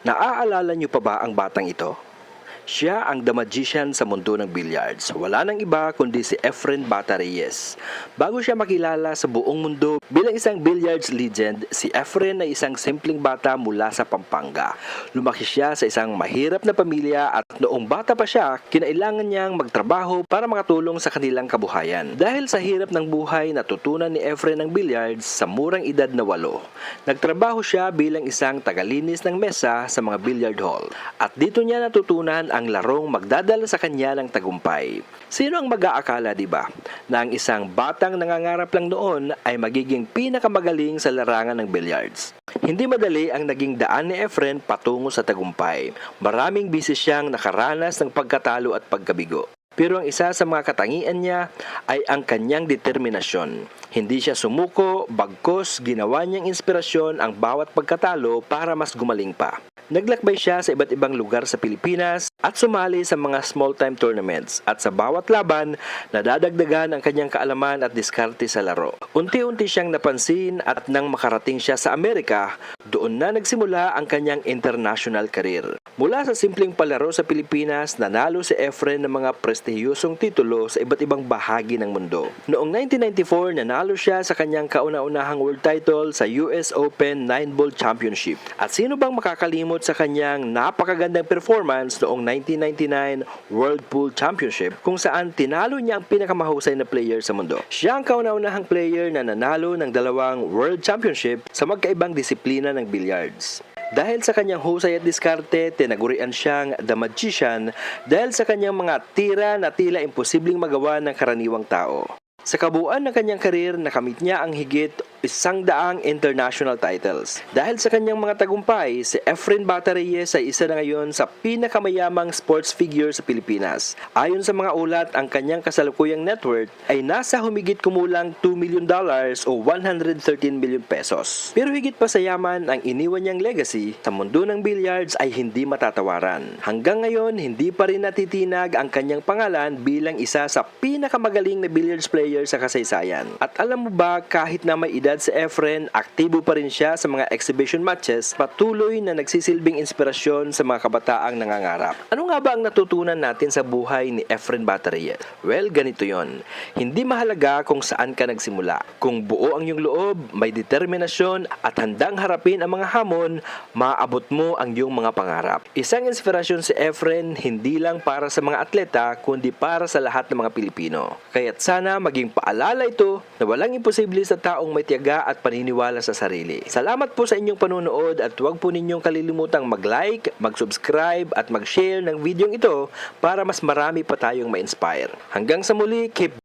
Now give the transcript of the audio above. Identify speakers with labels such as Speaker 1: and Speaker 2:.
Speaker 1: Naaalala niyo pa ba ang batang ito? Siya ang The Magician sa mundo ng billiards. Wala nang iba kundi si Efren Bata Reyes. Bago siya makilala sa buong mundo bilang isang billiards legend, si Efren ay isang simpleng bata mula sa Pampanga. Lumaki siya sa isang mahirap na pamilya at noong bata pa siya, kinailangan niyang magtrabaho para makatulong sa kanilang kabuhayan. Dahil sa hirap ng buhay, natutunan ni Efren ang billiards sa murang edad na 8. Nagtrabaho siya bilang isang tagalinis ng mesa sa mga billiard hall. At dito niya natutunan ang larong magdadala sa kanya ng tagumpay. Sino ang mag-aakala, di ba, na ang isang batang nangangarap lang noon ay magiging pinakamagaling sa larangan ng billiards? Hindi madali ang naging daan ni Efren patungo sa tagumpay. Maraming bisis siyang nakaranas ng pagkatalo at pagkabigo. Pero ang isa sa mga katangian niya ay ang kanyang determinasyon. Hindi siya sumuko, bagkus ginawa niyang inspirasyon ang bawat pagkatalo para mas gumaling pa. Naglakbay siya sa iba't ibang lugar sa Pilipinas at sumali sa mga small-time tournaments at sa bawat laban, nadadagdagan ang kanyang kaalaman at diskarte sa laro. Unti-unti siyang napansin at nang makarating siya sa Amerika, doon na nagsimula ang kanyang international career. Mula sa simpleng palaro sa Pilipinas, nanalo si Efren ng mga prestihiyosong titulo sa iba't ibang bahagi ng mundo. Noong 1994, nanalo siya sa kanyang kauna-unahang world title sa US Open 9-Ball Championship. At sino bang makakalimot sa kanyang napakagandang performance noong 1999 World Pool Championship kung saan tinalo niya ang pinakamahusay na player sa mundo. Siya ang kauna-unahang player na nanalo ng 2 World Championship sa magkaibang disiplina ng billiards. Dahil sa kanyang husay at diskarte, tinagurian siyang The Magician dahil sa kanyang mga tira na tila imposibleng magawa ng karaniwang tao. Sa kabuuan ng kanyang karir, nakamit niya ang higit 100 international titles. Dahil sa kanyang mga tagumpay, si Efren Bata Reyes ay isa na ngayon sa pinakamayamang sports figure sa Pilipinas. Ayon sa mga ulat, ang kanyang kasalukuyang net worth ay nasa humigit kumulang $2 million o 113 million pesos. Pero higit pa sa yaman, ang iniwan niyang legacy sa mundo ng billiards ay hindi matatawaran. Hanggang ngayon, hindi pa rin natitinag ang kanyang pangalan bilang isa sa pinakamagaling na billiards player sa kasaysayan. At alam mo ba, kahit na may edad si Efren, aktibo pa rin siya sa mga exhibition matches, patuloy na nagsisilbing inspirasyon sa mga kabataang nangangarap. Ano nga ba ang natutunan natin sa buhay ni Efren Bata Reyes? Well, ganito yon. Hindi mahalaga kung saan ka nagsimula. Kung buo ang iyong loob, may determinasyon at handang harapin ang mga hamon, maaabot mo ang iyong mga pangarap. Isang inspirasyon si Efren hindi lang para sa mga atleta, kundi para sa lahat ng mga Pilipino. Kaya't sana maging paalala ito na walang imposible sa taong may tiyaga at paniniwala sa sarili. Salamat po sa inyong panunood at huwag po ninyong kalilimutang mag-like, mag-subscribe at mag-share ng video ito para mas marami pa tayong ma-inspire. Hanggang sa muli, keep